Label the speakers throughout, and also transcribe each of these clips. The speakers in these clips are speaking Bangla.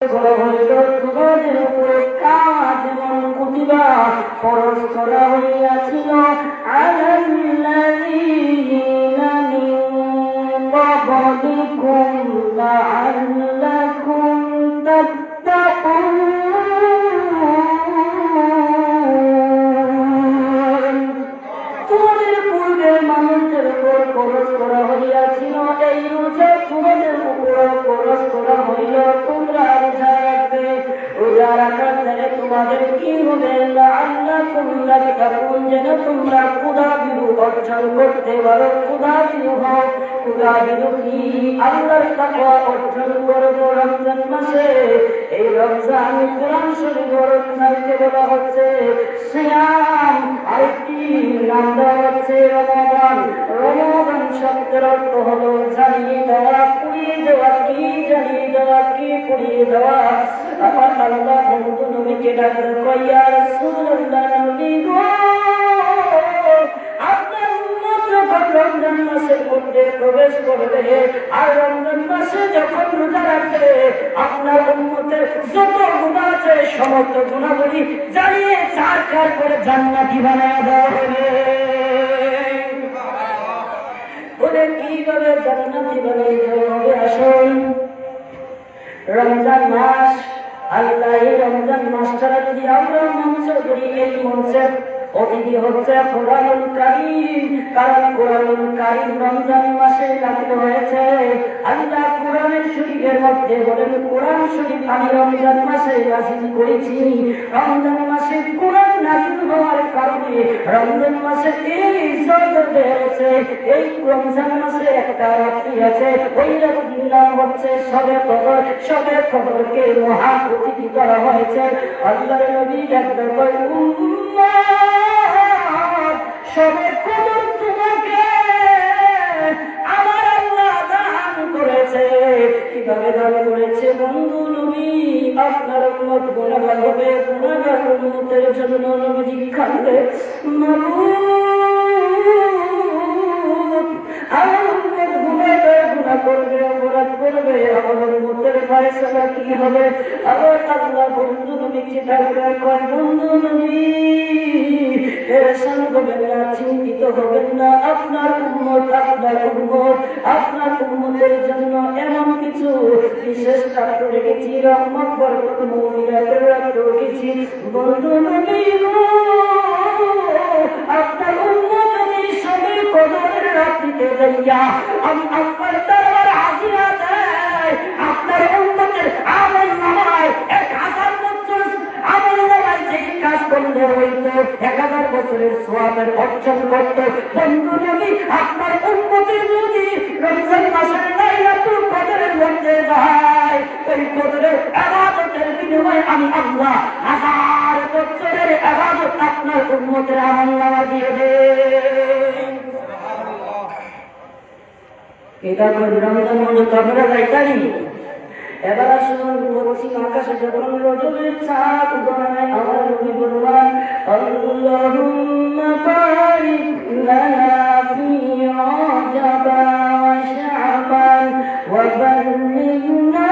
Speaker 1: তোমাদের উপরে কাজ যেমন কুতিবা ফরজ করা হইয়াছিল আলাল্লাযীনা মিন ক্বাবলিকুম লাআল্লাকুম তাত্তাকুন। তোমাদের পূর্বের মানুষদের উপর ফরজ করা হইয়াছিল, এই রোজা তোমাদের উপর ফরজ করা হইল, তোমরা রোজা রাখবে। রোজা রাখার দ্বারা তোমাদের কি হবে? লাআল্লাকুম তাত্তাকুন, যেন তোমরা খোদা ভীরু অর্জন করতে পারো। খোদা ভীরু হও। খোদা ভীরু কি? আল্লাহর তাকওয়া অর্জন করবো রমজান মাসে। এই রমজান কোরআন শরীফ রমজানকে বলা হচ্ছে সিয়াম, আরেকটি নাম দেওয়া হচ্ছে রমাদান। রমাদান শব্দের অর্থ হলো জ্বালিয়ে দেওয়া, পুড়িয়ে দেওয়া। কি জ্বালিয়ে দেওয়া, কি পুড়িয়ে দেওয়া? আমার আল্লাহ বন্ধু নবীকে ডাকতে কয়, ইয়া রাসূলুল্লাহ, নবী গো, আপনার উম্মত যখন রমজান মাসের মধ্যে প্রবেশ করবে আর রমজান মাসে যখন রোজা রাখবে, আপনার উম্মতের যত গুনাহ আছে সমস্ত গুনাহগুলি জ্বালিয়ে চারকার করে জান্নাতি বানায় দেওয়া হবে। বলে কিভাবে জান্নাতি বানায় দেওয়া হবে? আসুন, রমজান মাস, আল্লাহ এই রমজান মাসটা যদি আমরা মঞ্চ করি, এই মঞ্চের অতিথি হচ্ছে কোরআনুল কারীম। কারণ কোরআনুল কারীম রমজান মাসে নাযিল হয়েছে। আল্লাহ কোরআনের শরীফের মধ্যে বলেন, কোরআন শরীফ আমি রমজান মাসে নাযিল করেছি। রমজান মাসে কোরআন নাযিল হওয়ার কারণে রমজান মাসে এই ইজ্জত বেড়েছে। এই রমজান মাসে একটা রাত্রি আছে, ওই রাত্রির নাম হচ্ছে শবে কদর। শবে কদরকে মহা অতিথি করা হয়েছে। আল্লাহর নবী ডাকতে বলেন, শবে কদর তোমাকে আমার আল্লাহ দান করেছে। কিভাবে দান করেছে? বন্ধু নবী, আপনার উম্মত গুনাহগার হবে, গুনাহগার উম্মতের জন্য নবীজি কাঁদে, মাবুদ আমার উম্মত গুনাহ করবে, অপরাধ করবে, আমার উম্মতের ফয়সালা কি হবে? আবার আল্লাহ বন্ধু নবীকে ডাকতে কয়, বন্ধু নবী পেরেশান হবেন না, চিন্তিত হবেন না। আপনার উম্মত আপনার উম্মতের জন্য এমন কিছু বিশেষ রাত্র রেখেছি, রহমত বরকত মুমিনাতের রাত্র রেখেছি। বন্ধু নবী গো, আপনার উম্মত যদি শবে কদরের রাত্রিতে যাইয়া আমি আপনার দরবারে হাজিরা দেয়, আপনার উম্মতের আমল নামায় 1000 বছর আমল নামায় যে কাজ করলে হইতো 1000 বছরের সওয়াবের অর্জন করত। বন্ধু নবী, আপনার উম্মতের যদি রমজান মাসের লাইলাতুল কদরের মধ্যে যায়, ওই কদরের ইবাদতের বিনিময়ে আমি আল্লাহ 1000 বছরের ইবাদত আপনার উম্মতের আমল নামা দিয়ে দেন। এটা রমজান মনে কবরে যাইতারি। এবার আসুন, পশ্চিম আকাশে যখন রজবের চাঁদ উদয়, আমার নবী বললেন, আল্লাহুম্মা বারিক লানা ফি রজব ওয়া শাবান ওয়া বাল্লিগনা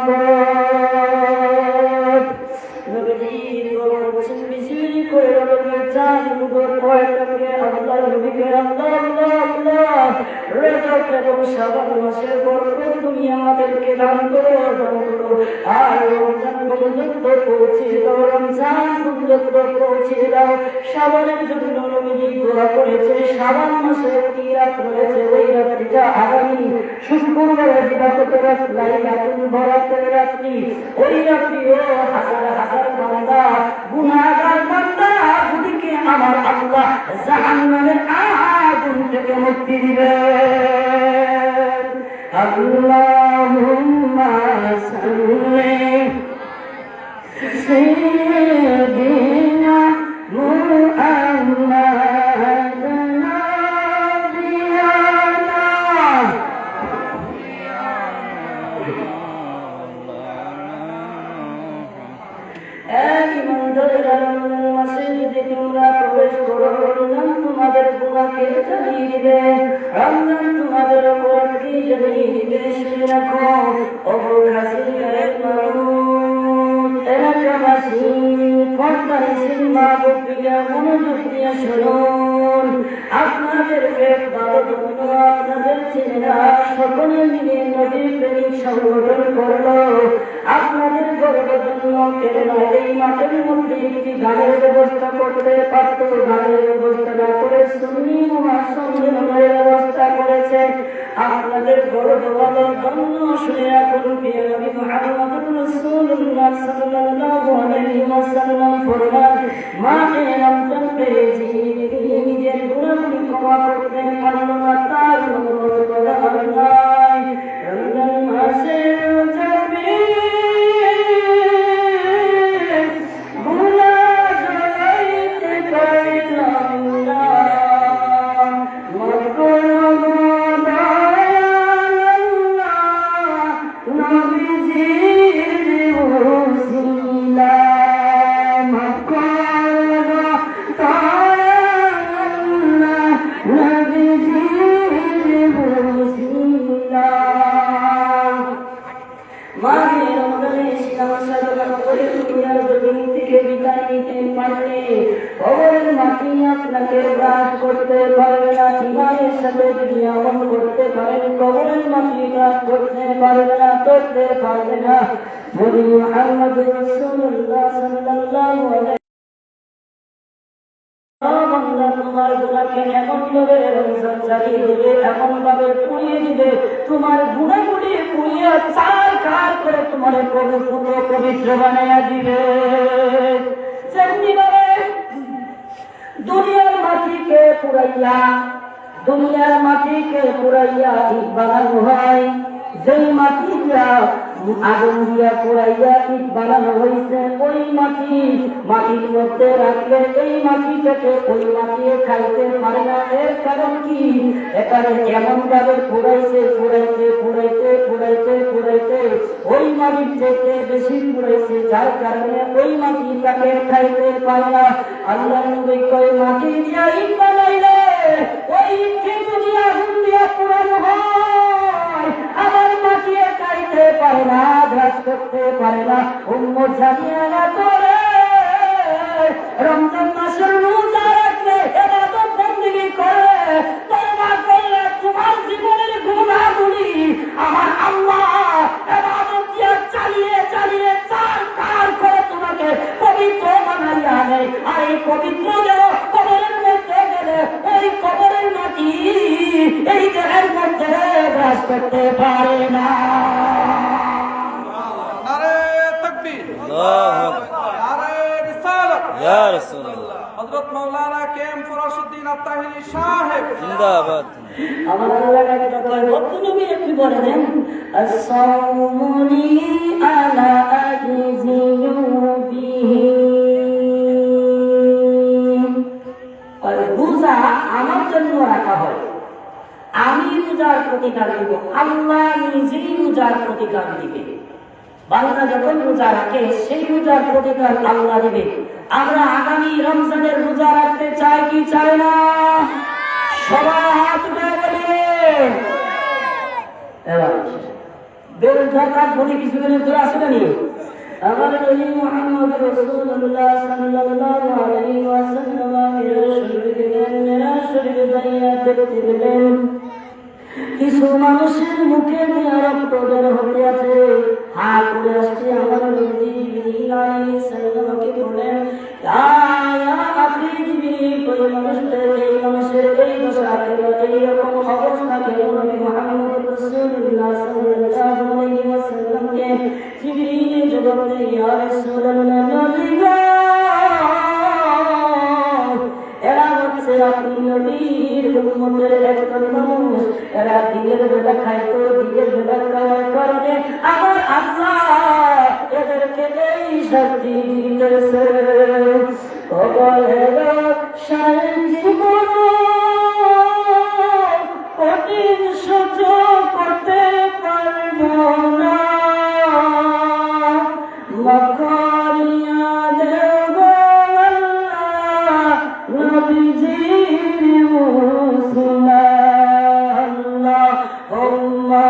Speaker 1: রমাদান। নবীজি দোয়া করছেন, বেশি করে রজবের চাঁদ উদয় হয় থাকে। আল্লাহ নবীকে আল্লাহ রজব এবং শাবান মাসের বরকত তুমি আমাদেরকে দান করো। আর রমজান পর্যন্ত পৌঁছে দাও, রমজান পর্যন্ত পৌঁছে দাও। শাবানের জন্য নবীজি দোয়া করেছে। শাবান মাসে কি রাত রয়েছে? ওই রাত্রিটা আগামী শুক্রবারের দিবাগত রাত, লাইলাতুল বরাতের রাত্রি। ওই রাত্রিও হাজার হাজার বান্দা, গুনাহগার বান্দা গুলিকে আমার আল্লাহ জাহান্নামের আগুন থেকে মুক্তি দিবেন। আল্লাহুম্মা সাল্লি সাইয়্যিদিনা মুহাম্মাদিন নাবিয়ানা। এই ইমানদারেরা, মাসে যদি তোমরা প্রবেশ করো, রমজান তোমাদের গুনাহকে জ্বালিয়ে দিবে, রমজান তোমাদের অপরাধকে জ্বালিয়ে দিবে। শুনে রাখো, নিয়ে শুনুন, আপনাদেরকে ভালো জন্য আপনাদের ছেলেরা সকলে মিলে নদীর প্রেমিক সংগঠন করলো। আপনাদের গর্বের জন্য কেননা এই মাঠের মধ্যে একটি গানের ব্যবস্থা করতে পারত, গানের ব্যবস্থা না করে সুন্নি মহাসম্মেলনের ব্যবস্থা করেছে। আপনাদের গর্ব বলার জন্য শুনে রাখুন, প্রিয় নবী মুহাম্মদুর রাসূলুল্লাহ সাল্লাল্লাহু আলাইহি ওয়াসাল্লাম ফরমান, মাঠে রমজান পেয়েছি, তিনি নিজের গুনাহগুলি ক্ষমা করতেন, কেননা তার কোনো কদর নাই। রমজান মাসে যাবে গুনাহ জড়াইতে পারলাম না, মাফ করো নবীজির ওসিলা, মাফ করো নবীজির ওসিলা। মাঝে রমজানে ইসলাম সাধনা করে দুনিয়ার জমিন থেকে বিদায় নিতে পারলে কবরের মাটি আপনাকে গ্রাস করতে পারবে না। ইমানের সাথে যদি আমল করতে পারেন কবরের মাটি গ্রাস করতে পারবে না, করতে পারবে না। নবী মুহাম্মদ রাসূলুল্লাহ সাল্লাল্লাহু আলাইহি তোমার গুনাহকে এমন ভাবে রমজান চালিয়ে দিবে, এমন ভাবে পুড়িয়ে দিবে, তোমার গুনাহগুলি পুড়িয়ে ছারখার করে তোমার পবিত্র বানাইয়া দিবে। যেমনি ভাবে দুনিয়ার মাটিকে পুড়াইয়া ইট বানানো হয়, যেই মাটিটা আগুন দিয়া পুড়াইয়া ইট বানানো হয়েছে, ওই মাটির মধ্যে রাখলে এই মাটিটাকে ওই মাটি খাইতে পারে না। এর কারণ কি? এখানে এমন ভাবে পুড়াইতে ওই মাটির থেকে বেশি পুড়াইছে, যার কারণে ওই মাটিটাকে খাইতে পারে না। আল্লাহ নবী কয়, মাটি দিয়া ইট বানাইলে ওই ইটকে যদি আগুন দিয়া পুড়ানো হয় আবার মাটি খাইতে পারে না, গ্রাস করতে পারে না। উম্মত জানিয়ে না করে রমজান মাসের রোজা রাখলে, ইবাদত বندگی করে, তওবা করলে তোমার জীবনের গুনাহগুলি আমার আল্লাহ ইবাদত দিয়া চালিয়ে ছারখার করে তোমাকে পবিত্র বানাইয়া দেয়। আর এই পবিত্র দেহ কবরের মধ্যে গেলে ওই কবরের মাটি এই দেহের মধ্যে গ্রাস করতে পারে না।
Speaker 2: হযরত মাওলানা কেএম ফরাসউদ্দিন আত্তাহিরি সাহেব
Speaker 3: জিন্দাবাদ।
Speaker 1: আমার আল্লাহ নবী একটু বলে দেন, আসসালামুনি আলা আজিজিয়ু বিহি। আর রোজা আমার জন্য রাখা হয়, আমি রোজার প্রতিকার দিব, আল্লাহ নিজেই রোজার প্রতিকার দিবে। বান্দা যখন রোজা রাখে সেই রোজার প্রতিকার আল্লাহ দিবে। আমরা আগামী রমজানের রোজা রাখতে চাই কি চাই না? সবাই হাত উঠে বলে এবার বেরোজ জাকাত বলে কিছু দিনের ধরে আসবে না। আমার নবী মুহাম্মদ রাসূলুল্লাহ সাল্লাল্লাহু আলাইহি ওয়াসাল্লাম মেরাজ শরীফে যাইয়া দেখতে পেলেন কিছু মানুষের মুখে দিয়ে রক্ত বের হতে আছে, হাত উঠে আসছে। আমার নবী জিবরিল আলাইহিস সালামকে বলেন, ইয়া আখি জিবরিল, ওই মানুষের এই দশা কেন, এই রকম অবস্থা কেন? নবী মুহাম্মদ রাসূলুল্লাহ সাল্লাল্লাহু আলাইহি ওয়াসাল্লামকে জিবরিল জবাব দেয়, ইয়া রাসূলুল্লাহ, নবী গো, এরা হচ্ছে আপনি নবীর উম্মতের একজন মানুষ, এরা দিনের বেলা খাইতো, দিনের বেলা খাওয়ার কারণে আমার আল্লাহ এদেরকে এই শাস্তি দিতেছে। কবরের শান্তি কঠিন সহ্য করতে পারব না, মকরিয়া দেব আল্লাহ নবীজির ওসিলা। আল্লাহুম্মা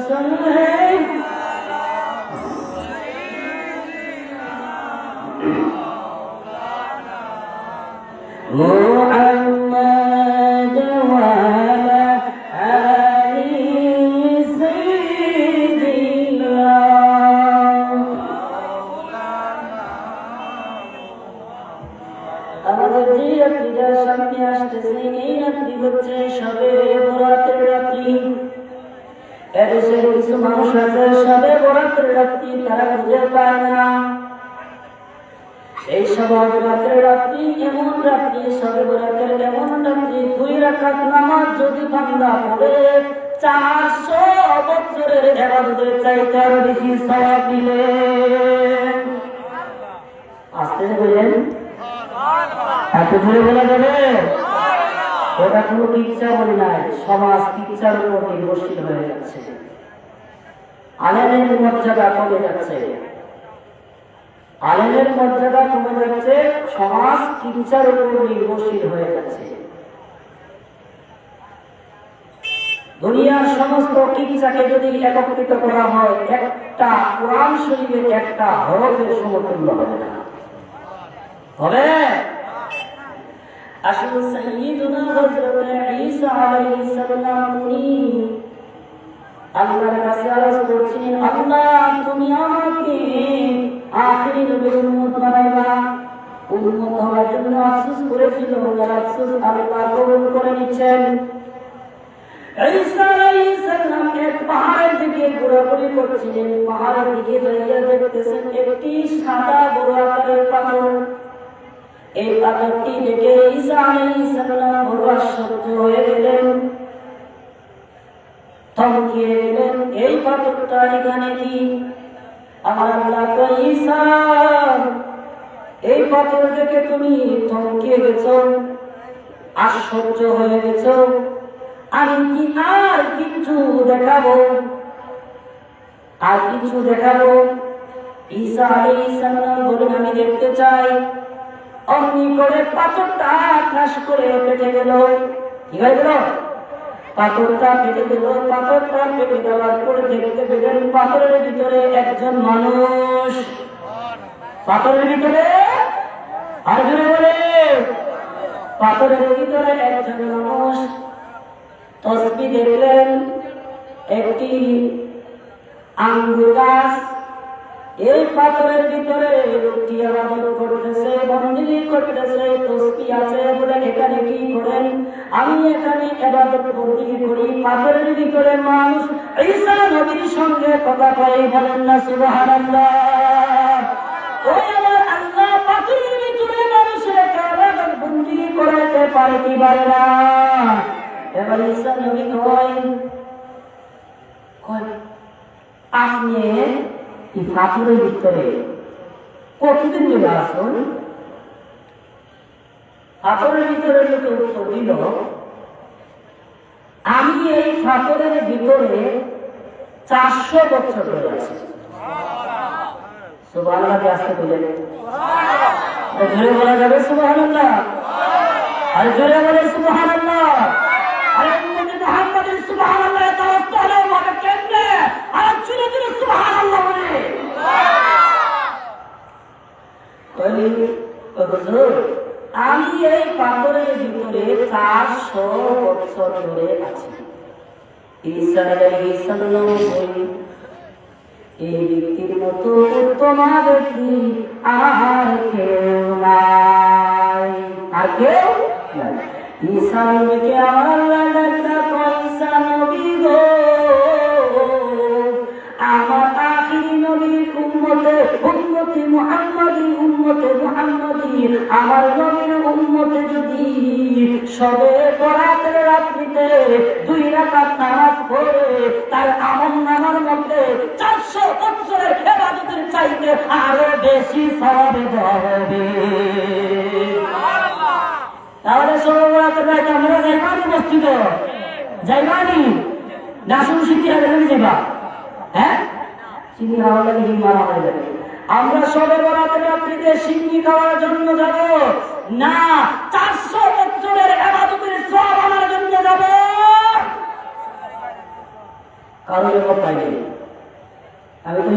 Speaker 1: সাল্লি মানুষ আছে সবে বরাতের রাত্রি তারা খুঁজে পায় না। এই সবে বরাতের রাত্রি এমন রাত্রি, সবে বরাতের এমন রাত্রি 2 রাকাত নামাজ যদি বান্দা পড়ে 400 বছরের ইবাদতের চাইতে আরো বেশি সওয়াব মিলে। আসতে বলেন, এত জোরে বলা যাবে? ওটা কোনো ইচ্ছা বলে নাই, সমাজ ইচ্ছার উপর নির্ভরশীল হয়ে যাচ্ছে। আলেমের মর্যাদা কমে যাচ্ছে, আলেমের মর্যাদা কমে যাচ্ছে, সমাজ ইচ্ছার উপর নির্ভরশীল হয়ে যাচ্ছে। দুনিয়ার সমস্ত ইচ্ছাকে যদি একত্রিত করা হয়, একটা কোরআন শরীফের একটা হরফের সমতুল্য হবে না। হবে? আসলে সাইয়্যিদুনা হযরত ঈসা আলাইহিস সালাম উনি আল্লাহর কাছে আরজ করছেন, আল্লাহ তুমি আমাকে আখিরি নবীর উম্মত বানাইবা। উম্মত হওয়ার জন্য আফসোস করেছিল, যারা আফসোস আল্লাহ কবুল করে নিচ্ছেন। ঈসা আলাইহিস সালাম এক পাহাড়ের দিকে ঘোরাঘুরি করছিলেন, পাহাড়ের দিকে যাইয়া দেখতেছেন একটি সাদা বড় আকারের পাথর। এই পাথরটি দেখে ঈসা আলাইহিস সালাম বড় আশ্চর্য হয়ে গেলেন, থমকে গেলেন। এই পাথরটা এখানে কি? আমার আল্লাহ কয়, ঈসা এই পাথর দেখে তুমি থমকে গেছো, আশ্চর্য হয়ে গেছো, আমি কি আর কিছু দেখাবো? আর কিছু দেখাবো? ঈসা আলাইহিস সালাম বলেন, আমি দেখতে চাই। অমনি করে পাথরটা ঠাস করে পেটে গেল। কি হয়ে গেল? পাথরটা পেটে গেল। পাথরটা পেটে যাওয়ার পরে দেখতে পেলেন পাথরের ভিতরে একজন মানুষ। পাথরের ভিতরে, আর জোরে বলে, পাথরের ভিতরে একজন মানুষ। তসবিহ দেখলেন, একটি আঙ্গুর গাছ। এই পাথরের ভিতরে লোকটি ইবাদত করতেছে, বন্দেগী করতেছে, তসবিহ আছে বলে এখানে কি করেন? আমি এখানে ইবাদত বন্দেগী করি। পাথরের ভিতরে মানুষ ঈসা নবীর সঙ্গে কথা কয়, বলেন না সুবহানাল্লাহ। ওই আমার আল্লাহ পাথরের ভিতরে মানুষের ইবাদত বন্দেগী করাতে পারে কি পারে না? এবার ঈসা নবী কয়, আপনি এই পাথরের ভিতরে কতদিন চলে আসুন? পাথরের ভিতরে লোকে উত্তর দিল, আমি এই পাথরের ভিতরে 400 বছর ধরে আছি। সুবহানাল্লাহ আসতে বলেন, জোরে বলা যাবে সুবহানাল্লাহ? আর জোরে বলে সুবহানাল্লাহ। আরে মুহাম্মাদের সুবহানাল্লাহ এত অবস্থা হলো বলে কেমনে? আর জোরে জোরে সুবহানাল্লাহ বলে। আমি এই পাথরের ভিতরে 400 বছর ধরে আছি। ঈসা আলাইহিস সালাম বলেন, এই ব্যক্তির মতো উত্তম ব্যক্তি আর কেউ নাই, আর কেউ নাই। ঈসা নবীকে আমার আল্লাহ ডাকটা কইসা নবী গো, আমার আখিরি নবীর উম্মতে মুহাম্মাদি, উম্মতে মুহাম্মাদি, আমার নবীর উম্মতে যদি সবে বরাতের রাত্রিতে 2 রাকাত নামাজ পড়ে তার আমলনামার মধ্যে 400 বছরের ইবাদতের চাইতে আরো বেশি সওয়াব হবে। তাহলে সবে বরাতের রাতে আমরা যাইবানি মসজিদে? যাইবানি না? শুধু শিখতে হবে যাবা? হ্যাঁ, চিনি খাওয়া লাগে, হিম মারা হয়ে যাবে। আমরা সবে বরাতের রাত্রিতে সিন্নি খাওয়ার জন্য যাব না, 400 বছরের ইবাদতের সওয়াব আনার জন্য যাব। কারণ জবাব পাইনি, আমি তো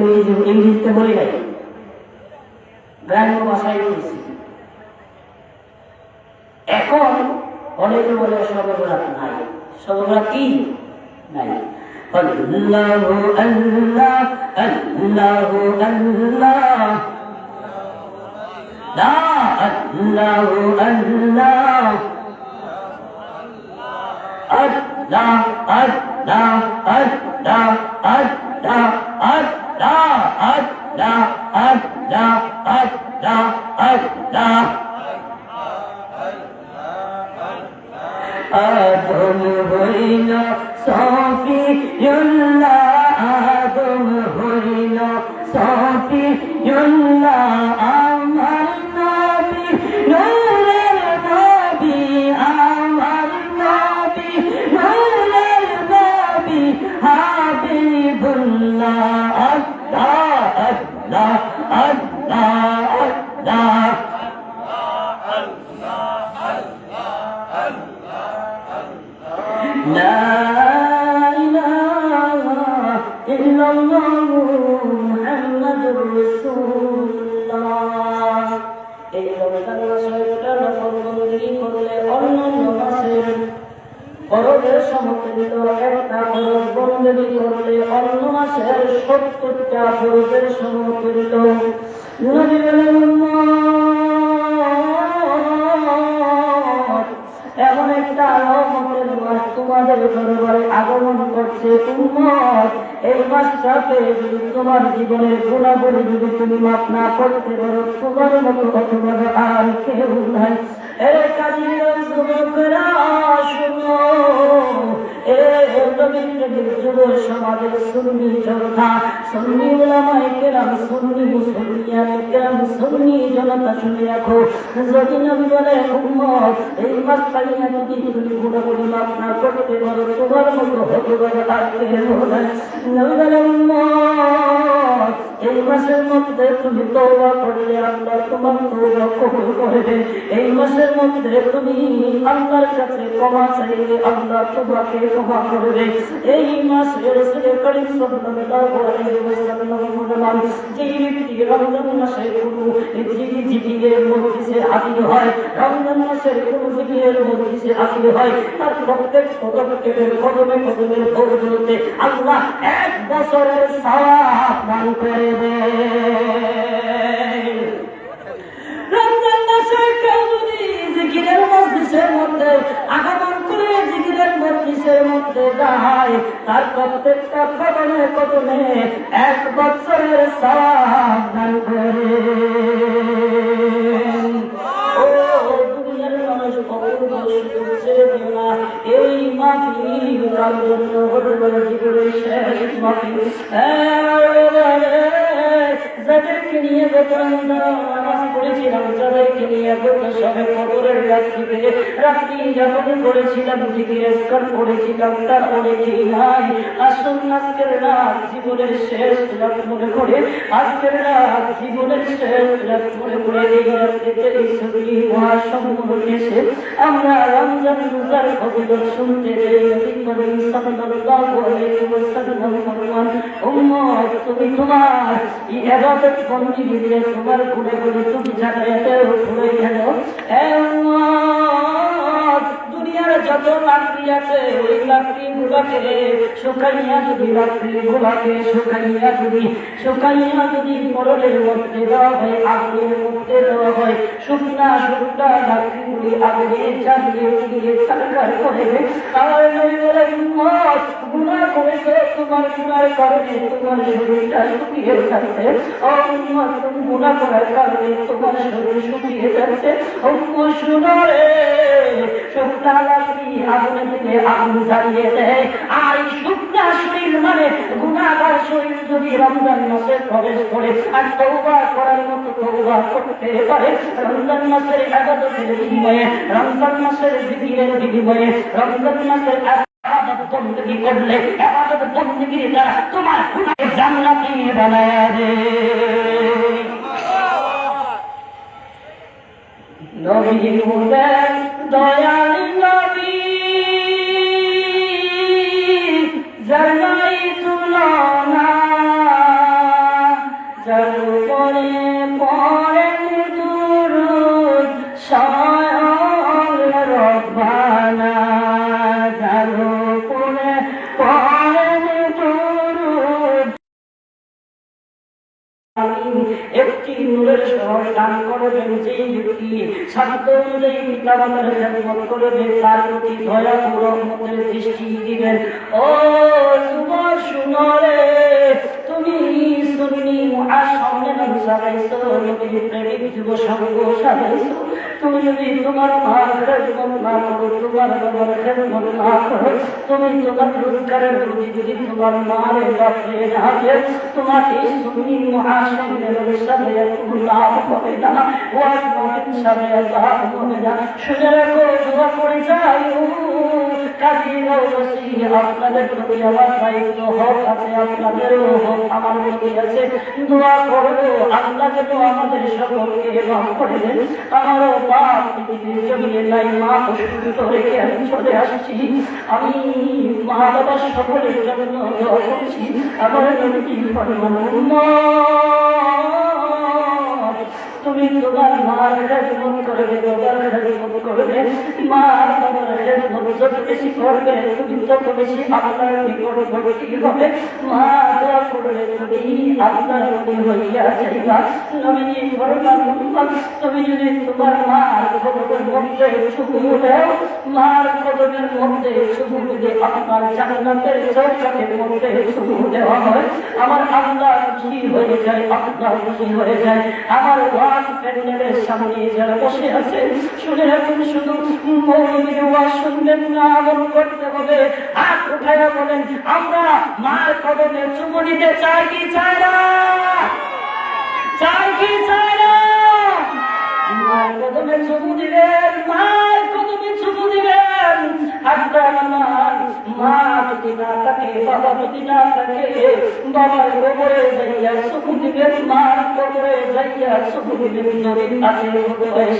Speaker 1: ইংরেজিতে বলি নাই, গ্রাম্য ভাষায় বলছি। এখন অনেকে বলে সবে বরাত নাই। সবে বরাত কি নাই? আল্লাহু আল্লাহ আল্লাহু আল্লাহ, লা আল্লাহু আল্লাহ, আল্লাহ আল্লাহ আল্লাহ আল্লাহ আদম হইল সফিউল্লাহ, আদম হইল সফিউল্লাহ, আমার নবী নূরের নবী, আমার নবী নূরের নবী হাবিবুল্লাহ। আল্লাহ আল্লাহ আল্লাহ আল্লাহ لا إله إلا الله محمد رسول الله। এই রমজান মাসের ফরজবন্দি করলে অন্যান্য মাসের ফরজের সমতুল্য একটা ফরজ বন্দি করলে অন্য মাসের 70টা ফরজের সমতুল্য। এমন একটা রহমতের মাস তোমাদের দরবারে আগমন করছে উম্মত। এই মাসটাতে যদি তোমার জীবনের গুণাবলী যদি তুমি মাপ না করতে পারো, তোমার মতো অথবা আর কেউ নাই। এর কাজী যুবকরা শুনো, যুব সমাজের সুন্নি জনতা, সুন্নি উলামায়ে কেরাম, সুন্নি মুসলমানে কেরাম, সুন্নি জনতা শুনে রাখো। যদি নবী বলে উম্মত এই মাস পাইয়া যদি তুমি গুণাবলী মাপ না করতে পারো, তোমার মতো হতভাগা আর কেউ নাই। নবী বলে উম্মত এই মাসের মধ্যে তুমি তওবা করলে আল্লাহ তোমার তওবা কবুল করবে। এই মাসের মধ্যে তুমি আল্লাহর কাছে ক্ষমা চাইলে আল্লাহ তোমাকে ক্ষমা করবে। এই মাসে রাসূল করিম সাল্লাল্লাহু আলাইহি ওয়াসাল্লাম বলেন, যে ব্যক্তি রমজান মাসে কোনো জিকিরের মজলিসে হাজির হয়, রমজান মাসের কোনো জিকিরের মজলিসে হাজির হয়, তার প্রত্যেক পদক্ষেপের কদমে কদমে বদলতে আল্লাহ 1 বছরের সওয়াব দান করে দেন। রমজান মাসে কেউ যদি জিকিরের মজলিসের মধ্যে আগমন করে জিকিরের মজলিসের মধ্যে যায়, তার প্রত্যেকটা কদমে কদমে 1 বছরের সওয়াব দান করে। ও দুনিয়ার মানুষ কখনো শুনছে না, এই মাহফিল তার জন্য বড় জীবনের শেষ মাহফিল। যাদেরকে নিয়ে গত নামাজ পড়েছিলাম, যাদেরকে নিয়ে গত সবে কবরের রাত্রি যাপন করেছিলাম, জিকির করেছিলাম, তার অনেকেই নাই। আসুন আজকের রাত জীবনের শেষ রাত মনে করে, আজকের রাত জীবনের শেষ রাত মনে করে এই রাত্রিতে এই ছবি মহাসম্মত এসে আমরা রমজান রোজার ফজিলত শুনতে নবী করিম সাল্লাল্লাহু আলাইহি ওয়াসাল্লাম ফরমান, উম্মত তুমি তোমার ইবাদত বন্দেগী দিয়ে তোমার গুনাহগুলো তুমি জানাতে ভুলে গেল। হে উম্মত, দুনিয়ার যত লাকড়ি আছে ওই লাকড়িগুলোকে শুকাইয়া যদি শুকাইয়া যদি মরলের মধ্যে দেওয়া হয়, আগুনের মধ্যে দেওয়া হয়, শুকনা লাকড়িগুলি আগুনে জ্বালিয়ে ছারখার করে তাহলে নবী বলে, উম্মত গুনাহ করেছে, তোমার গুনার কারণে তোমার শরীরটা শুকিয়ে যাচ্ছে। ও উম্মত, তুমি গুনাহ করার কারণে তোমার শরীর শুকিয়ে যাচ্ছে। উম্মত শুনো রে, শুকনা লাকড়ি আগুনে দিলে আগুন জ্বালিয়ে দেয়, আর এই শুকনা শরীর মানে গুনাহগার শরীর যদি রমজান মাসে প্রবেশ করে আর তওবা করার মতো তওবা করতে পারে, রমজান মাসের ইবাদতের বিনিময়ে, রমজান মাসের জিকিরের বিনিময়ে, রমজান মাসের ইবাদত বন্দেগী করলে ইবাদত বন্দেগীর দ্বারা তোমার গুনাহকে জান্নাতি বানায় দেয়। নবী বলেন, দয়াল নবী যার নাই তুলনা, যার উপরে পড়েন দুরূদ স্বয়ং রব্বানা, যার উপরে পড়েন দুরূদ। একটু একটি নূরের শহর দান করবেন। যেই ব্যক্তি সাধ্য অনুযায়ী পিতামাতার খেদমত করবে তার প্রতি দয়া ও রহমতের দৃষ্টি দিবেন। ও যুবক শুনো রে, তুমি সুন্নি মুআশশারা সাজাইছো, নবীর প্রেমিক যুব সংঘ সাজাইছো। তুমি যদি তোমার মার খেদমত না করো, তোমার বাবার খেদমত না করো, তুমি তোমার রোজগারের রুজি যদি তোমার মার বাপরে না দেন, তোমার এই সুন্নি মুআশশারা সাজাইয়া লাভ হবে না, ওয়াজ মাহফিল সাজাইয়া লাভ হবে না। শুনে রাখো, দোয়া করে যাই কাজী নওশী, আপনাদের প্রতি আমার দায়িত্ব হক আছে, আপনাদেরও হক আমার প্রতি আছে। দোয়া করবো আল্লাহ যেন আমাদের সকলকে মাফ করে দেন। আমারও বাপ পৃথিবীর জমিনে নাই, মা অসুস্থ রেখে আমি চলে আসছি। আমি মা বাবা সকলের জন্য দোয়া করছি। আমার নবী ফরমান, তুমি তোমার মার খেদমত করবে, বাবার খেদমত করবে, মা বাবার খেদমত যত বেশি করবে তুমি তত বেশি আল্লাহর নিকটবর্তী হবে। মা দোয়া করবে তুমি আল্লাহর নবী হইয়া যাইবা। নবীজি ফরমান, তুমি যদি তোমার মার কদমের মধ্যে চুমু দাও, মার কদমের মধ্যে চুমু দিয়ে আপনার জান্নাতের চৌকাঠের মধ্যে চুমু দেওয়া হয়, আমার আল্লাহ খুশি হয়ে যায়, আল্লাহ খুশি হয়ে যায়। আমার প্যান্ডেলের সামনে যারা বসে আছে, শুনে রাখুন, শুধু মৌলবীর ওয়াজ শুনবেন না, আমল করতে হবে। হাত উঠায়া বলেন, আমরা মার কদমে চুমু দিতে চাই কি চাই না? চাই কি চাই না? মার কদমে চুমু দিবেন, মার কদমে চুমু দিবেন। আপনার মা যদি না থাকে, বাবা যদি না থাকে, বাবার কবরে যাইয়া চুমু দিবেন, মার কবরে যাইয়া চুমু দিবেন। নবীর কাছে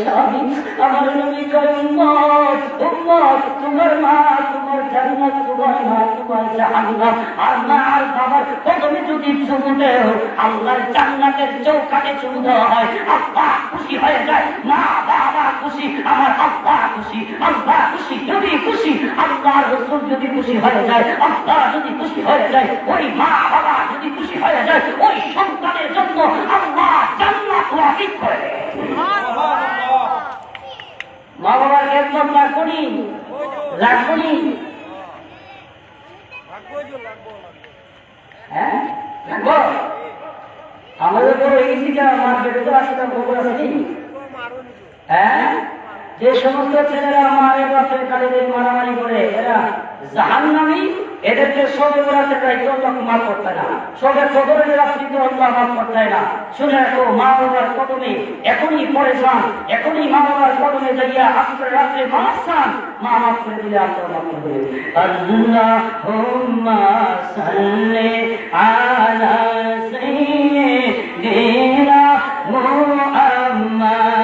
Speaker 1: স্বামী আমার নবী কয়, উম্মত উম্মত, তোমার মা তোমার জান্নাত, তোমার মা তোমার জাহান্নাম। আর মা আর বাবার কদমে যদি চুমু দেও, আল্লাহর জান্নাতের চৌকাঠে চুমু দেওয়া হয়, আল্লাহ খুশি হয়ে যায়, মা বাবা খুশি, আমার আল্লাহ খুশি, আল্লাহ খুশি। যদি খুশি, আল্লাহর রাসূল যদি খুশি হয়ে যায়, আল্লাহ যদি খুশি হয়ে যায়, ওই মা বাবা যদি খুশি হয়ে যায়, ওই সন্তানের জন্য আল্লাহ জান্নাত ওয়াজিব করে দেয়। মা বাবার খেদমত রাখুনি, রাখুনি, হ্যাঁ রাখবো। আমাদের বড় এগিয়ে আমার বেড়ে তো আসলে খবর আছে। হ্যাঁ, যে সমস্ত ছেলেরা মায়ের বাপের কালীদের মারামারি করে, এরা জাহান্নামী, এদেরকে সবে বরাতে দায়িত্ব আল্লাহ মাফ করতে না, সবে কদরের রাত্রিতে আল্লাহ মাফ করতে না। শুনে রাখো, মা বাবার কদমে এখনই পরে যান, এখনই মা বাবার কদমে যাইয়া আজকের রাত্রে মাফ চান, মা মাফ করে দিলে আল্লাহ মাফ করবে। আল্লাহুম্মা সাল্লি আলা সাইয়্যিদিনা মুহাম্মাদিনা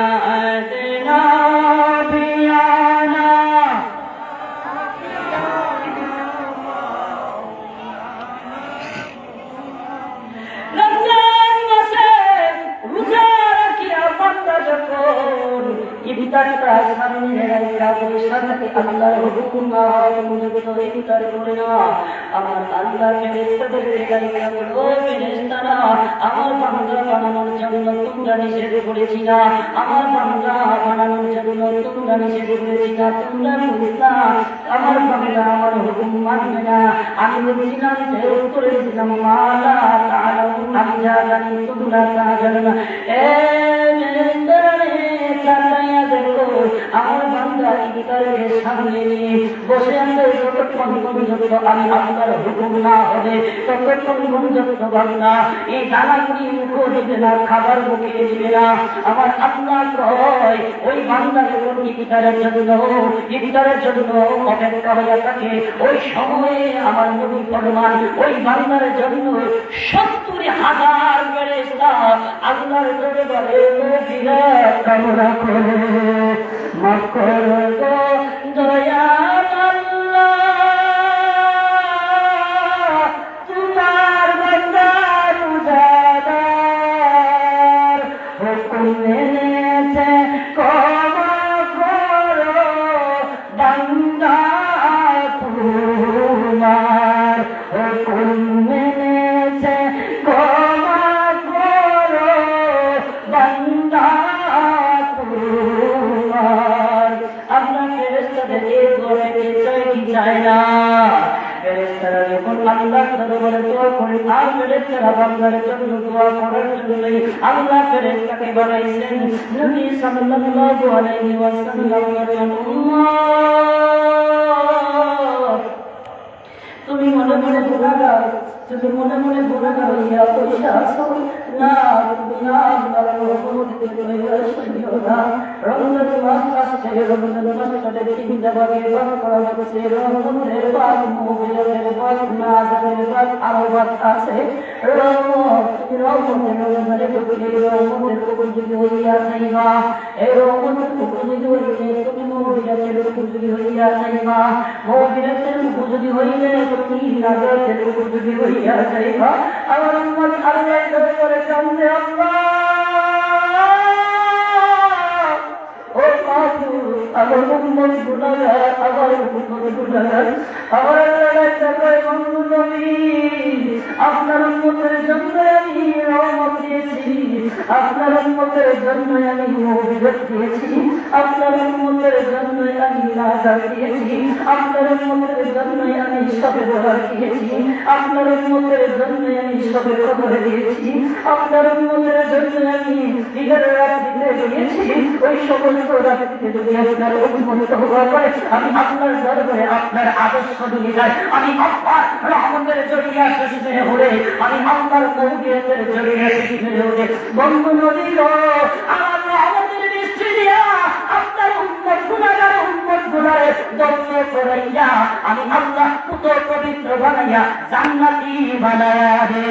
Speaker 1: বিয়ানা। রমজান মাসে রোজা রাখিয়া বান্দা যখন ইফতারটা সামনে রাখিয়া বসে থাকে, আল্লাহর হুকুম না হয় মুজুবত ইফতার করে না। আমার আল্লাহ ফেরেশতাদেরকে গালিয়া বলো, ফেরেশতারা আমার বান্দা বানানোর জন্য তোমরা নিষেধ করেছি না, আমার বান্দা বানানোর জন্য তোমরা নিষেধ করেছি না, তোমরা বুঝলা আমার বান্দা আমার হুকুম মানবে না। আমি বলছিলাম যে করেছিলাম মালা তাআলা আমি জানি তোমরা তা জানো না। আমার বান্দা ইফতারের সামনে নিয়ে বসে আছে, যতক্ষণ পর্যন্ত আমি আল্লাহর হুকুম না হবে ততক্ষণ পর্যন্ত বান্দা এই দানাগুলি মুখে দিবে না, খাবার মুখে দিবে না। আমার আল্লাহ কয়, ওই বান্দা যখন ইফতারের জন্য অপেক্ষা হয়ে থাকে, ওই সময়ে আমার নবী ফরমান, ওই বান্দার জন্য ৭০,০০০ ফেরেশতা আল্লাহর দরবারে ফিরাত কামনা করে, মাফ করো দয়াল আল্লাহ, তোমার বান্দা রোজাদার হুকুম মেনেছে, ক্ষমা করো বান্দা তোমার হুকুম মেনেছে, ক্ষমা করো দরবারে দোয়া করি আর ফেরেশতারা বান্দার জন্য দোয়া করার জন্য আল্লাহ ফেরেশতাকে বানাইছেন নবী সাল্লাল্লাহু আলাইহি ওয়াসাল্লাম বলেন তুমি মনে মনে গুনাহগার তুমি মনে মনে গুনাহগার হইয়া পয়সা আছো না না আল্লাহর রহমতে তুমি আসিও না রমজান মাস আসছে রমজান মাসটাতে তিনটা ভাগে ভাগ করা হচ্ছে রমজানের ভাগ মুহূর্তের ভাগ নাজারের ভাগ আরো ভাগ আছে রমজানের উপযোগী হইয়া যাইবা এই রমজানের উপযোগী হইলে তুমি মুহূর্তের উপযোগী হইয়া যাইবা মুহূর্তের উপযোগী হইলে তুমি নাজারের উপযোগী হইয়া যাইবা আমার উম্মত আল্লাহ করে কান্দে আল্লাহ ও মাহবুব আমার উম্মত গুনাহগার আমার উম্মত গুনাহগার আমার আল্লাহ করে বন্ধু নবী আপনার উম্মতের জন্য আমি রহমত দিয়েছি আপনার উম্মতের জন্য আমি মুআফিরাত দিয়েছি আপনার উম্মতের জন্য আমি নাজাত দিয়েছি আপনার উম্মতের জন্য আমি সবের বরাত দিয়েছি আপনার উম্মতের জন্য আমি সবের কদর দিয়েছি আপনার উম্মতের জন্য আমি দিনের রাত দিতে দিয়েছি ওই সকল রাতকে যদি আপনার উম্মত তওবা করে আমি আপনার দরবারে আপনার আদর্শ নিয়ে যাই আমি আল্লাহর রহমতের জড়িয়ে আসতে হলে আমি আল্লাহর কওমিয়তের জড়িয়ে আসতে হলে বন্ধু নবী গো আমার রহমতের দৃষ্টি দিয়া আপনার উম্মত গুনাহগার উম্মত গুনাহে দগ্ধ করাইয়া আমি আল্লাহ পুত পবিত্র বানাইয়া জান্নাতি বানায়া দে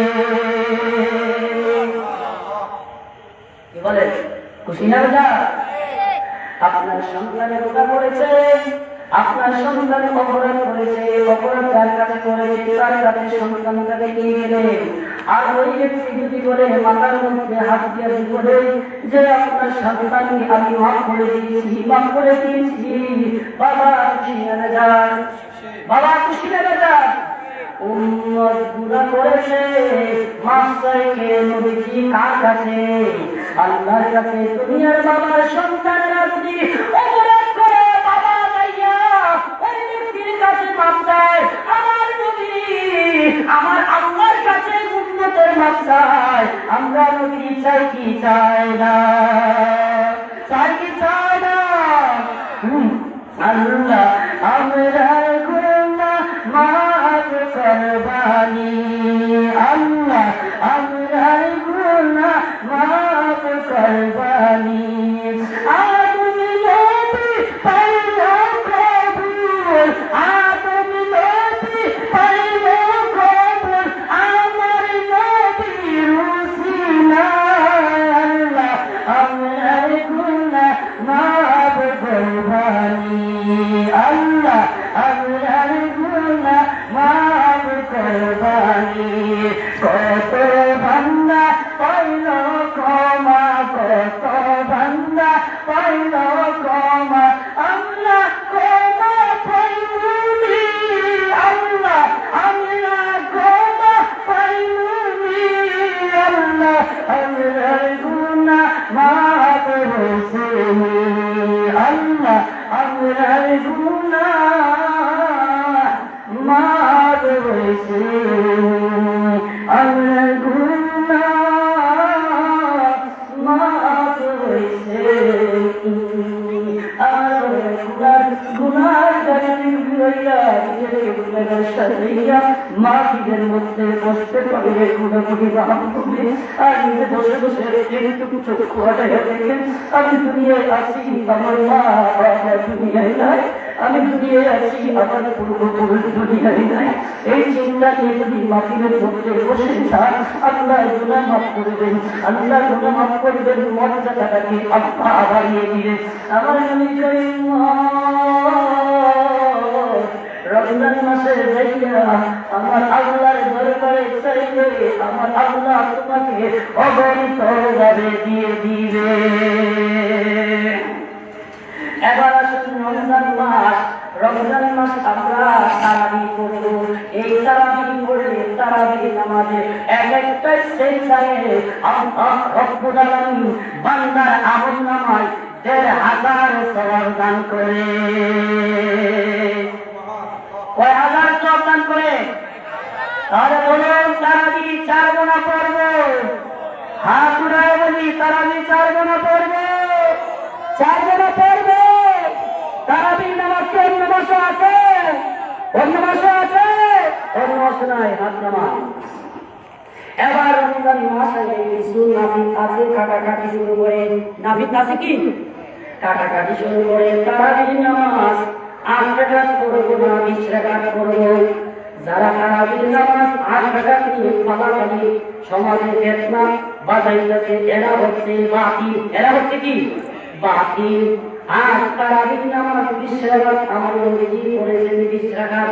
Speaker 1: কি বলে খুশি না বেটা আপনার সন্তানের রোজা পড়েছে আপনার সন্তানের অপরাধ করেছে অপরাধ তার কাছে করেছে তার কাছে সন্তানটাকে নিয়ে গেলেন আর ওই ব্যক্তি যদি বলে মাথার মধ্যে হাত দিয়ে বলে যে আপনার সন্তানকে আমি মাফ করে দিয়েছি মাফ করে দিয়েছি বাবা খুশি না যান বাবা খুশি না যান উম্মত গুনাহ করেছে মাফ চাইলে নবীজি কার কাছে আল্লাহর কাছে দুনিয়ার বাবার সন্তানরা যদি অপরাধ করে বাবা যাইয়া ওই ব্যক্তির কাছে মাফ চায় আমার নবী আমার আল্লাহর কাছে উম্মতের মাফ চায় আমরা নবী চাই কি চাই না চাই কি চাই না আল্লাহ আমরা গুনাহ মাফ করবানি আল্লাহ আমরা গুনাহ মাফ করবানি আপনি নবী পাইলা কবুল আপনি নবী পাইলা কবুল আমার নবীর উসিলা আল্লাহ আমরা গুনাহ মাফ করবানি আল্লাহ আমরা গুনাহ মাফ করবানি কত বান্দা পাইল ক্ষমা কত বান্দা পাইল ক্ষমা আল্লাহ ক্ষমা পাইলুনি আল্লাহ আমরা ক্ষমা পাইলুনি আল্লাহ আমরা গুনাহ মাফ হইছেনি আল্লাহ আমরা গুনাহ মাফ হইছেনি আমরা গুনাহ মাফ হইছেনি আর মাটিদের মধ্যে বসতে পারলে গুণাগুলি রাম করবে আর নিজে বসে বসে যেটুকু চক্ষু হাটাইয়া দেখেন আমি দুনিয়ায় আছি আমার মা বাবা দুনিয়ায় নাই আমি দুনিয়ায় আছি আমার পূর্বপুরুষ দুনিয়ায় নাই এই চিন্তা নিয়ে যদি মাটিদের মধ্যে বসে যান আল্লাহ গুনাহ মাফ করবেন আল্লাহ গুনাহ মাফ করবেন মর্যাদাটাকে আল্লাহ বাড়িয়ে দিবেন আমার নবী করিম রমজান মাসে যাইয়া আমার আল্লাহর দরবারে চাইলে আমার আল্লাহ তোমাকে অগণিত ভাবে দিয়ে দিবে এবার আসুন রমজান মাস আমরা তারাবি করব এই তারাবি পড়লে তারাবি নামাজে এক একটা সেজদায় আল্লাহ রব্বুল আলামিন বান্দার আমলনামায় ১,৫০০ সওয়াব দান করে কয় হাজার সওয়াব দান করে তাহলে বলুন তারাবি 4 গোনা পড়বো? হাত উঠায় বলি তারাবি 4 গোনা পড়বো? 4 গোনা পড়বো। তারাবি নামাজ কি অন্য মাসে আছে? অন্য মাসে আছে? অন্য মাসে নাই, হাত নামাজ। এবার রমজান মাসে কিছু নাফিল আছে, কাটাকাটি শুরু করে। নাফিল আছে কি? কাটাকাটি শুরু করে। তারাবি নামাজ 8 রাকাত পড়বো না 20 রাকাত পড়বো। যারা তারাবি নামাজ 8 রাকাত নিয়ে ফালাফালি সমাজে ফিতনা বাজাইতেছে, এরা হচ্ছে বাতিল। এরা হচ্ছে কি? বাতিল। আর তারাবি নামাজ 20 রাকাত আমার নবীজি পড়েছেন 20 রাকাত।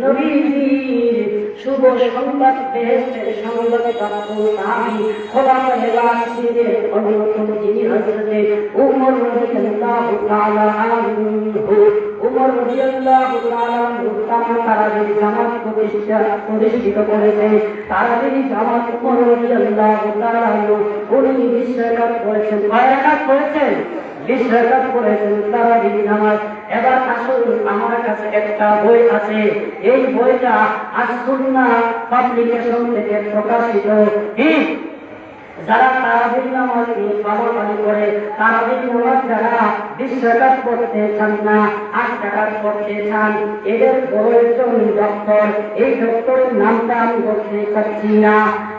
Speaker 1: নবীজির শুভ সংবাদ বেহেশতের সংবাদ প্রাপ্ত সাহাবী খোলাফায়ে রাশিদের অন্যতম যিনি হযরতে ওমর রাদিয়াল্লাহু তাআলা আনহু। ওমর রাদিয়াল্লাহু তাআলা আনহু তারাবির জামাত প্রতিষ্ঠিত করেছে। তারাবির জামাত ওমর রাদিয়াল্লাহু তাআলা আনহু উনি 20 রাকাত পড়েছেন। কয় রাকাত পড়েছেন? 20 রাকাত পড়েছেন তারাবি নামাজ। এবার আসুন, আমার কাছে একটা বই আছে, এই বইটা আস-সুন্নাহ পাবলিকেশন থেকে প্রকাশিত। যারা তারাবি নামাজ ফালাফালি করে, তারাবি নামাজ যারা 20 রাকাত পড়তে চান না, 8 রাকাত পড়তে চান, এদের বড় একজন ডক্টর, এই ডক্টরের নামটা আমি বলতে চাচ্ছি না,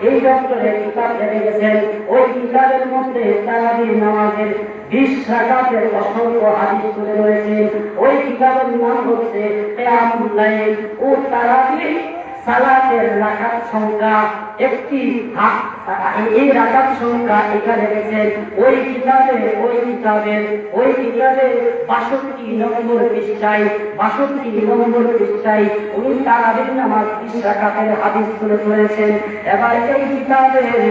Speaker 1: এই ডক্টরের কিতাব লিখে গেছেন। ওই কিতাবের মধ্যে তারাবি নামাজের 20 রাকাতের অসংখ্য হাদিস তুলে রয়েছে। ওই কিতাবের নাম হচ্ছে কিয়ামুল লাইল ও তারাবি সালাতের রাকাত সংখ্যা একটি। এই রাকাত সংখ্যা এখানে রেখেছেন ওই কিতাবের 62 নম্বর পৃষ্ঠায়, 62 নম্বর পৃষ্ঠায় উনি তারাবির নামাজ 20 রাকাতের হাদিস তুলে ধরেছেন। এবার এই কিতাবের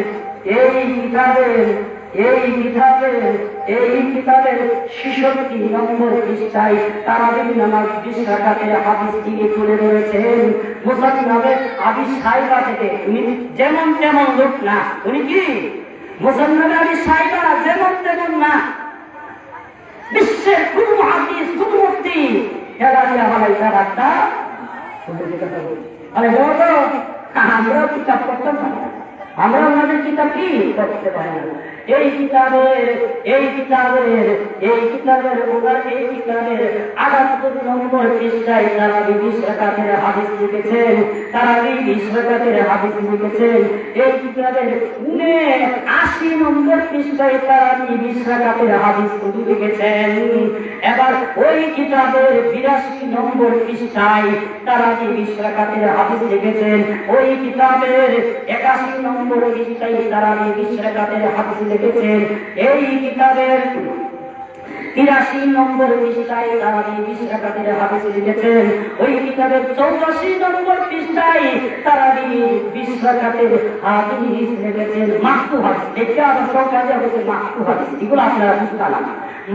Speaker 1: 66 নম্বর পৃষ্ঠায় তারাবির নামাজ 20 রাকাতের হাদিস তিনি তুলে ধরেছেন। মুসান্নাফে আবি সাইবা থেকে। উনি যেমন তেমন লোক না, উনি কি মুসান্নাফে আবি সাইবা যেমন তেমন না, বিশ্বের কোন হাদিস কোন মুফতি আমরা কিতাব পড়তে পারি না, আমরা ওনাদের কিতাব কি পড়তে পারি না। এই কিতাবের 78 নম্বর পৃষ্ঠায় তারাবি 20 রাকাতের হাদিস লিখেছেন। তারাবি 20 রাকাতের হাদিস লিখেছেন। এই কিতাবের 80 নম্বর পৃষ্ঠায় তারাবি 20 রাকাতের হাদিস লিখেছেন। এবার ওই কিতাবের 82 নম্বর পৃষ্ঠায় তারাবি 20 রাকাতের হাদিস লিখেছেন। ওই কিতাবের 81 নম্বর পৃষ্ঠায় তারাবি 20 রাকাতের হাদিস লিখেছেন। এই কিতাবের 83 নম্বর পৃষ্ঠায় তারাবি 20 রাকাতের হাদিস লিখেছেন। ওই কিতাবের 84 নম্বর পৃষ্ঠায় তারাবি 20 রাকাতের হাদিস লিখেছেন। মাকতু হাদিস, এটা আবার সরকারি হচ্ছে মাকতু হাদিস, এগুলো আপনারা বুঝতে না।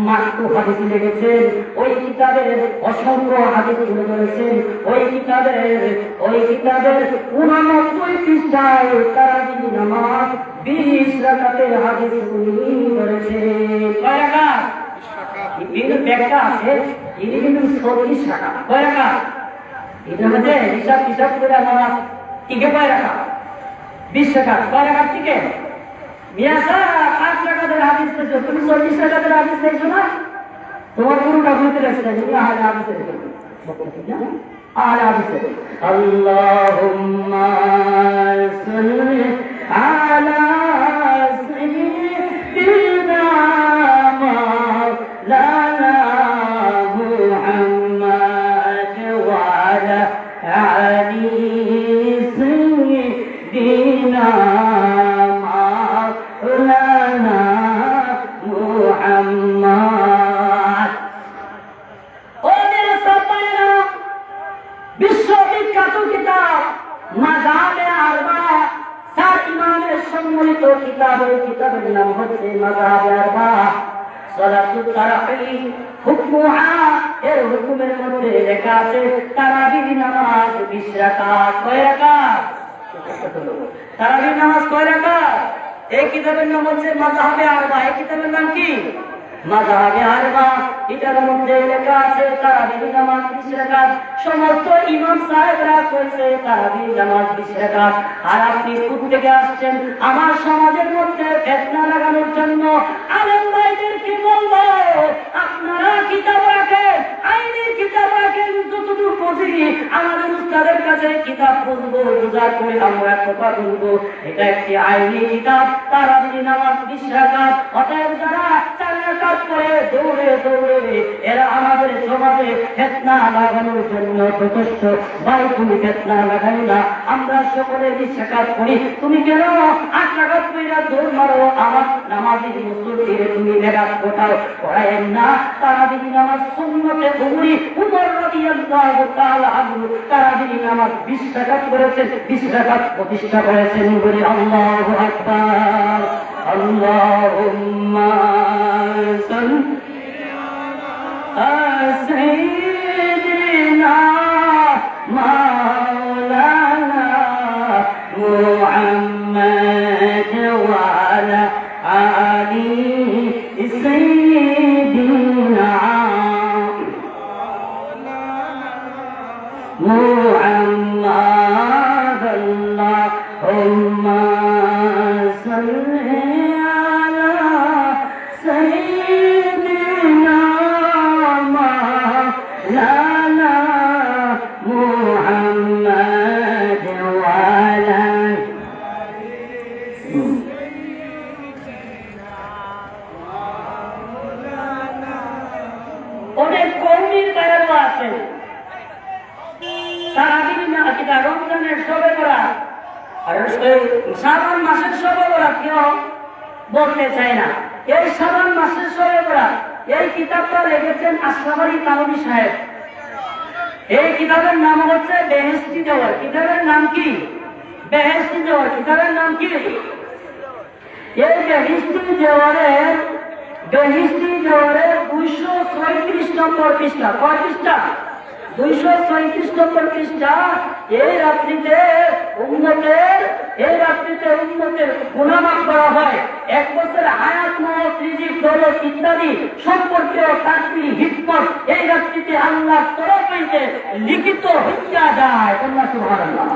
Speaker 1: মাকতু হাদিস লিখেছেন। ওই কিতাবের অসংখ্য হাদিস তুলে ধরেছেন। ওই কিতাবের 89 পৃষ্ঠায় তারাবি নামাজ 20 রাকাতের হাদিস উল্লেখ করেছেন। কয় রাকাত? বিভিন্ন ব্যাখ্যা আছে, ইনি কিন্তু 40 রাকাত। কয় রাকাত? এটা হচ্ছে হিসাব করে নামাজ টিকে কয় রাকাত? 20 রাকাত। কয় রাকাত টিকে? মিয়াসা 5 রাকাতের হাদিস পেয়েছো, তুমি 40 রাকাতের হাদিস পেয়েছো না? তোমার পুরোটা বুঝতে লাগছে, তুমি আহলে হাদিসের আহলে হাদিসের আল্লাহুম্মা সাল্লি আলা সাইয়্যিদিনা মাওলানা মুহাম্মদ ওয়া আলা আলি সাইয়্যিদিনা মাওলানা মুহাম্মদ। বিশ্ববিখ্যাত কিতাব মাযহাবে আরবা, 4 ইমামের সম্মিলিত কিতাব। এই কিতাবের নাম হচ্ছে মাযহাবে আরবা। সালাতুত তারাবি হুকমুহা, এর হুকুমের মধ্যে লেখা আছে তারাবি নামাজ 20 রাকাত। কয় রাকাত? তারাবি নামাজ কয় রাকাত? এই কিতাবের নাম হচ্ছে মাযহাবে আরবা। এই কিতাবের নাম কি? মাযহাবে আরবা এটার মধ্যে লেখা আছে তারাবির নামাজ 20 রাকাত। সমস্ত ইমাম সাহেবরা কইছে তারাবির নামাজ 20 রাকাত। আর আপনি কোথা থেকে আসছেন আমার সমাজের মধ্যে ফিতনা লাগানোর জন্য? আলেম ভাইদেরকে বলবো আপনারা কিতাব রাখেন, আইনি কিতাব রাখেন, যতটুকু বুঝি আমাদের উস্তাদের কাছে কিতাব বুঝবো, বুঝার পরে আমরা কথা বলবো। এটা একটি আইনি কিতাব, তারাবির নামাজ 20 রাকাত। অতএব যারা 4 রাকাত করে দৌড়ে দৌড়ে এরা আমাদের সমাজে ফিতনা লাগানোর জন্য যথেষ্ট। ভাই তুমি ফিতনা লাগাই না, আমরা সকলে 20 রাকাত করি, তুমি কেন 8 রাকাত কইরা দৌড় মারো? আমার নামাজি মুসল্লিদের তুমি নেগাত কোথাও পড়ায়েন না। তারাবির নামাজ সুন্নতে উমরি উমর রাদিয়াল্লাহু তাআলা আনহু তারাবির নামাজ 20 রাকাত করেছেন, 20 রাকাত প্রতিষ্ঠা করেছেন। বলি আল্লাহু আকবার। আল্লাহুম্মা সাল্লি আলা সাইয়্যিদিনা মাওলানা মুহাম্মাদ ওয়া আলা আলি সাইয়্যিদিনা মুহাম্মাদ। আল্লাহুম্মা সাল্লি আলা সাইয়্যিদিনা মাওলানা মুহাম্মাদ ওয়া আলা অনেক কৌমির বেড়ানো আছে তারাবির না কিনা রমজানের সবে বরাত আর শাবান মাসের সবে বরাত কেউ বলতে চায় না। এই শাবান মাসের সবে বরাত এই কিতাবটা লিখেছেন আশরাফ আলী থানভী সাহেব। এই কিতাবের নাম হচ্ছে বেহেশতি জওহর। কিতাবের নাম কি? বেহেশতি জওহর। কিতাবের নাম কি? এই বেহেশতি জওহরের 236 নম্বর পৃষ্ঠা। কয় পৃষ্ঠা? 236 নম্বর পৃষ্ঠা। এই রাত্রিতে উম্মতের গুনাহ মাফ করা হয়। 1 বছর হায়াত, মওত, রিজিক, দৌলত ইত্যাদি সম্পর্কে তাকবীর হিকমত এই রাত্রিতে আল্লাহর তরফ হইতে লিখিত হইয়া যায়। আল্লাহ সুবহানাল্লাহ।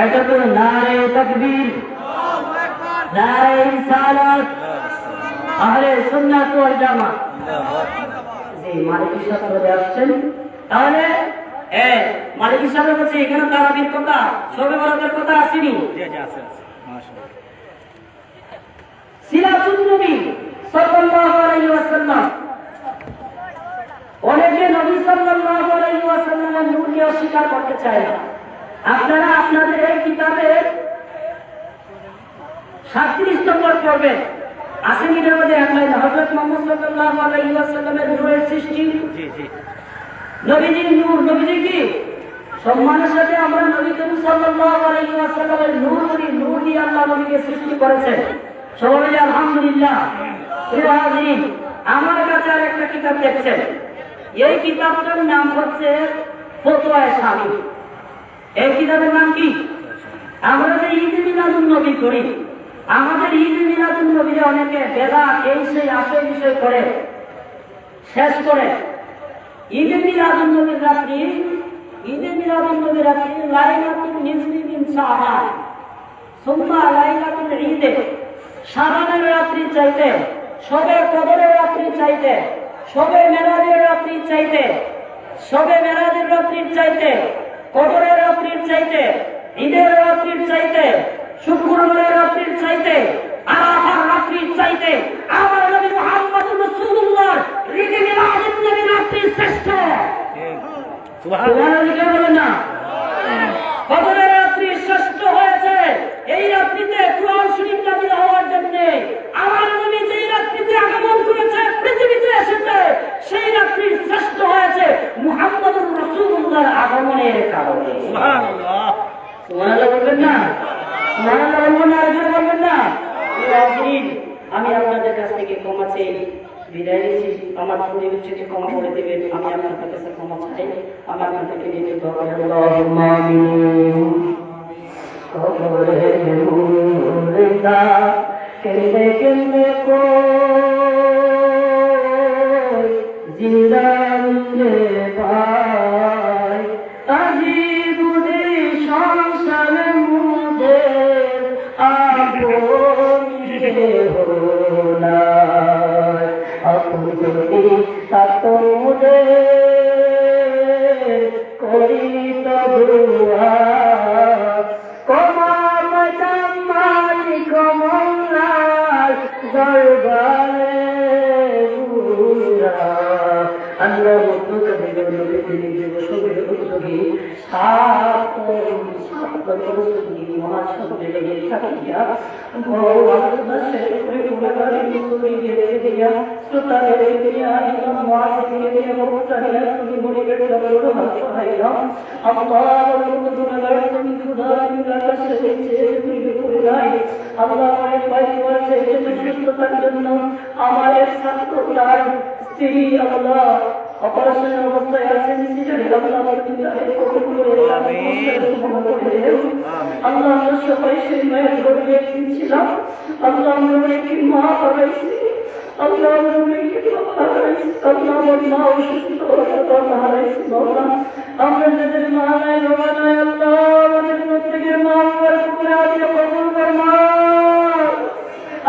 Speaker 1: এটা তো নারে তাকবীর, নারে রিসালাত, আহলে সুন্নাত ওয়াল জামাত। জি মালিক সাহেব চলে আসছেন। তাহলে মালিক সাহেব বলছে এখানে তারাবির কথা, শবে বরাতের কথা আসেনি। সিরাতুন নবী সাল্লাল্লাহু আলাইহি ওয়াসাল্লাম। অনেকে নবী সাল্লাল্লাহু আলাইহি ওয়াসাল্লামের নূরকে অস্বীকার করতে চায় না। আপনারা আপনাদের এই কিতাবের 37 নম্বর পড়বেন। আসেনিটার মধ্যে হেডলাইন হযরত মুহাম্মদ সাল্লাল্লাহু আলাইহি ওয়াসাল্লামের নূরের সৃষ্টি। জি জি নবীজির নূর। নবীজি কি সম্মানের সাথে আমরা নবী করিম সাল্লাল্লাহু আলাইহি ওয়াসাল্লামের নূর বলি। নূর দিয়ে আল্লাহ নবীকে সৃষ্টি করেছেন। সবাই আলহামদুলিল্লাহ। প্রিয় হাজিরিন, আমার কাছে আর একটা কিতাব দেখছেন। এই কিতাবটার নাম হচ্ছে ফতোয়ায়ে শামী। এই কিতাবের নাম কি? আমরা যে ঈদ মিলাদুন নবী করি, আমাদের ঈদ মিলাদুন নবীরে অনেকে বেদাত এই সেই আসে বিষয় করে শেষ করে। ঈদ মিলাদুন নবীর রাত্রি লাইলাতুল নিসফি মিন শাবান, সুম্মা লাইলাতুল ঈদ। শাবানের রাত্রি চাইতে, শবে কদরের রাত্রি চাইতে, শবে মেরাজের রাত্রি চাইতে, শবে মেরাজের রাত্রির চাইতে, কদরের রাত্রির চাইতে, ঈদের রাত্রির চাইতে, শুক্রবারের রাত্রির চাইতে, আরাফার রাত্রির চাইতে আমার নবী মুহাম্মদুর রাসূলুল্লাহ ঈদ মিলাদুন নবীর রাত্রি শ্রেষ্ঠ। সুবহানাল্লাহ বলেন না? কদরের রাত্রি শ্রেষ্ঠ হয়েছে এই রাত্রিতে কুরআন শরীফ নাযিল হওয়ার জন্য। আমার নবী যেই রাত্রিতে আগমন করেছে, পৃথিবীতে এসেছে, সেই রাত্রি শ্রেষ্ঠ হয়েছে মুহাম্মদুর রাসূলুল্লাহর আগমনের কারণে। সুবহানাল্লাহ। সুবহানাল্লাহ বলবেন না? সুবহানাল্লাহ বলবেন না? আর জোরে বলবেন না? আমি আপনাদের কাছ থেকে ক্ষমা চাই, বিদায় নিচ্ছি। আমার পরিবেশ থেকে ক্ষমা করে দেবেন। আমি আপনার কাছে ক্ষমা চাই। আমার কাছ থেকে নিতে আল্লাহুম্মা আমিন। কবরে মুর্দা কেমনে কেমনে কই জিন্দারে পাই আজি বুঝি সংসারে মুদের আপন কেহ নাই আপন যদি থাকতো মুদের করিত দুয়া কমা পাইতাম মালিক মোল্লার দরবারে আল্লাহ বন্ধু কাছে আমার স্ত্রী আল্লাহ অপারেশনের অবস্থায় আছেন আল্লাহ আমরা সবাই সেই মায়ের গর্বে ছিলাম আল্লাহ আমরা অনেকে মা হারাইছি আল্লাহ আমরা অনেকে বাবা হারাইছি আল্লাহ আমার মা অসুস্থ হারাইছি বাবা আমরা যাদের মা নাই বাবা নাই আল্লাহ আমাদের প্রত্যেকের মা বাবার উপরে আজকে কবুল কর মা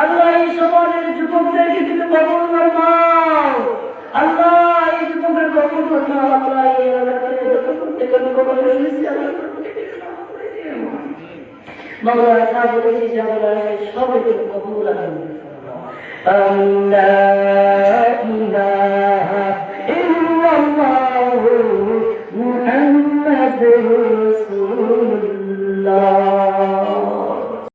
Speaker 1: আল্লাহ এই সমাজের যুবকদেরকে তুমি কবুল কর মা আল্লাহ এই যুবকের কবুল কর মা আল্লাহ এই এলাকাতে যত প্রত্যেকের কবুল করেছি আল্লাহ মাওলা সাহেব বলেছি জামালা সবাইকে কবুল আল্লাহ